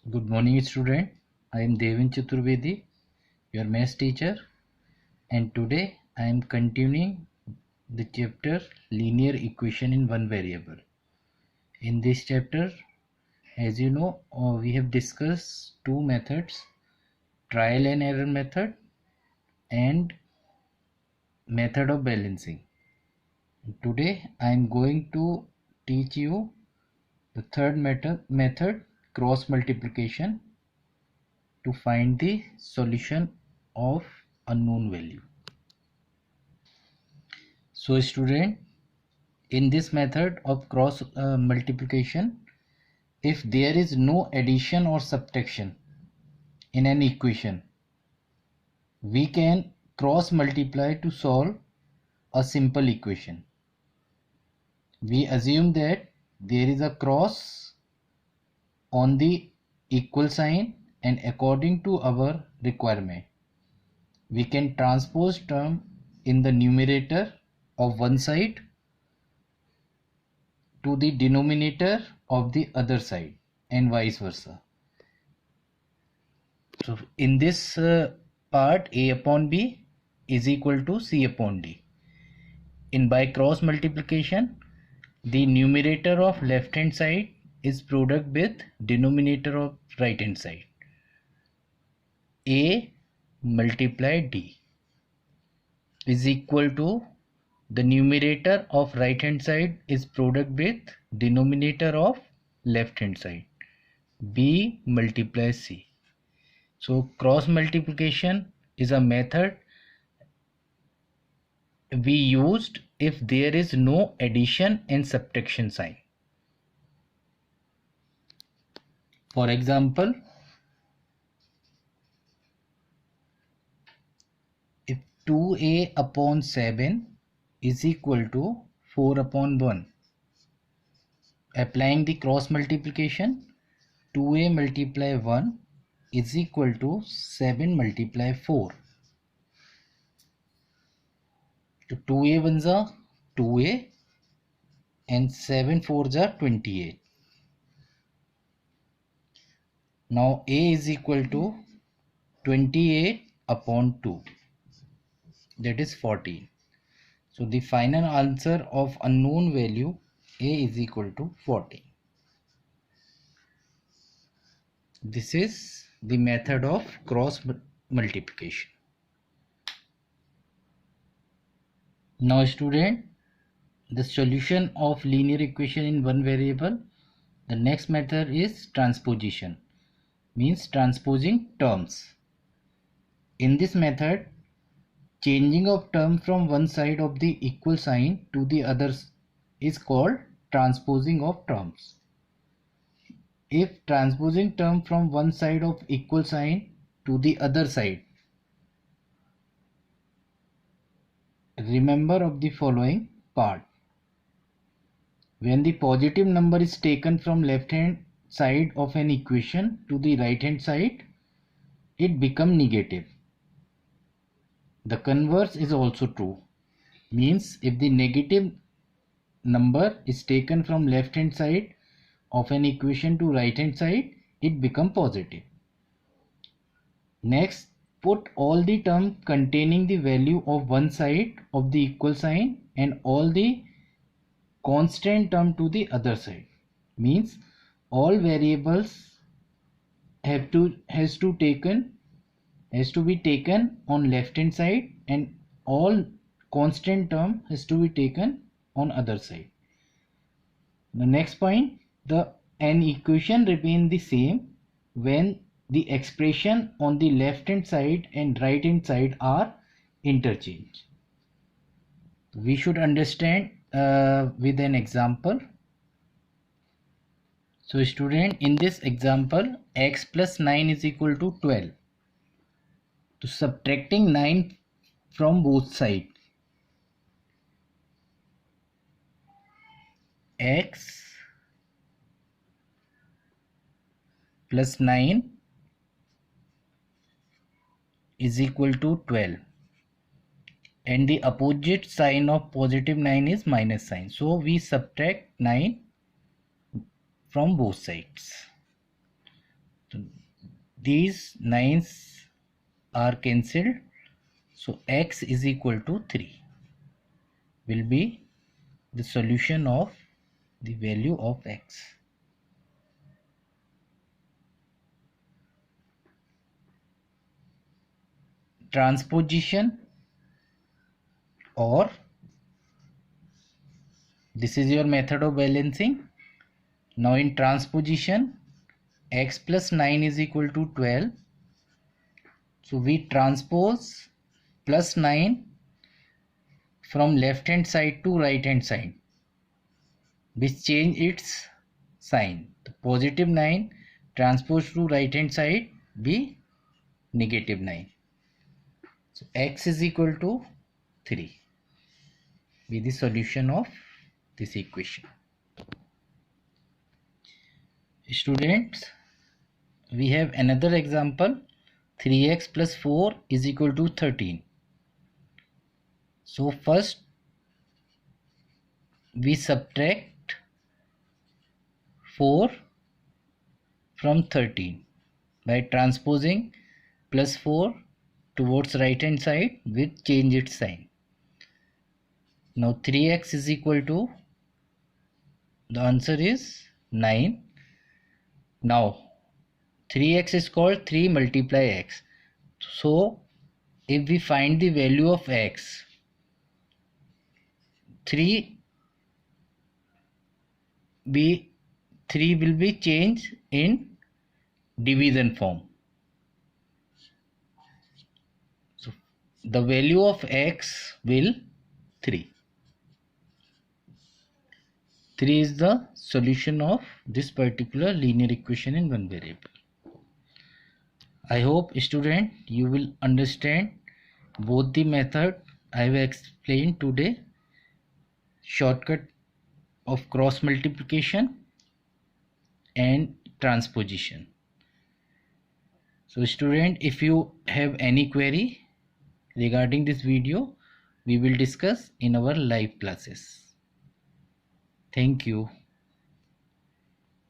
Good morning, student. I am Devin Chaturvedi, your math teacher, and today I am continuing the chapter linear equation in one variable. In this chapter, as you know, we have discussed two methods, trial and error method and method of balancing. Today I am going to teach you the third method cross multiplication to find the solution of unknown value. So student, in this method of cross multiplication, if there is no addition or subtraction in an equation, we can cross multiply to solve a simple equation. We assume that there is a cross on the equal sign, and according to our requirement, we can transpose term in the numerator of one side to the denominator of the other side and vice versa. So in this part, a upon b is equal to c upon d. In by cross multiplication, the numerator of left hand side is product with denominator of right hand side. A multiply d is equal to the numerator of right hand side is product with denominator of left hand side. B multiply c. So cross multiplication is a method we used if there is no addition and subtraction sign. For example, if 2a upon 7 is equal to 4 upon 1, applying the cross multiplication, 2a multiply 1 is equal to 7 multiply 4. So 2a 1s are 2a and 7 4s are 28. Now a is equal to 28 upon 2, that is 14. So the final answer of unknown value a is equal to 14. This is the method of cross multiplication. Now student, the solution of linear equation in one variable, the next method is transposition, means transposing terms. In this method, changing of term from one side of the equal sign to the other is called transposing of terms. If transposing term from one side of equal sign to the other side, remember of the following part. When the positive number is taken from left hand side of an equation to the right hand side, it becomes negative. The converse is also true, means if the negative number is taken from left hand side of an equation to right hand side, it becomes positive. Next, put all the terms containing the value of one side of the equal sign and all the constant term to the other side, means all variables has to be taken on left hand side and all constant term has to be taken on other side. The next point, an equation remain the same when the expression on the left hand side and right hand side are interchanged. We should understand with an example. So student, in this example, x plus 9 is equal to 12. So subtracting 9 from both sides, x plus 9 is equal to 12, and the opposite sign of positive 9 is minus sign. So we subtract 9 from both sides. So these 9's are cancelled, so x is equal to 3 will be the solution of the value of x. Transposition, or this is your method of balancing. Now in transposition, x plus 9 is equal to 12. So we transpose plus 9 from left hand side to right hand side, which change its sign. The positive 9 transposed to right hand side be negative 9. So x is equal to 3 be the solution of this equation. Students, we have another example. 3x plus 4 is equal to 13. So first we subtract 4 from 13 by transposing plus 4 towards right hand side with change its sign. Now 3x is equal to, the answer is 9. Now 3x is called 3 multiply x. So if we find the value of x, 3 will be changed in division form. So the value of x will 3. 3 is the solution of this particular linear equation in one variable. I hope student you will understand both the method I have explained today, shortcut of cross multiplication and transposition. So student, if you have any query regarding this video, we will discuss in our live classes. Thank you.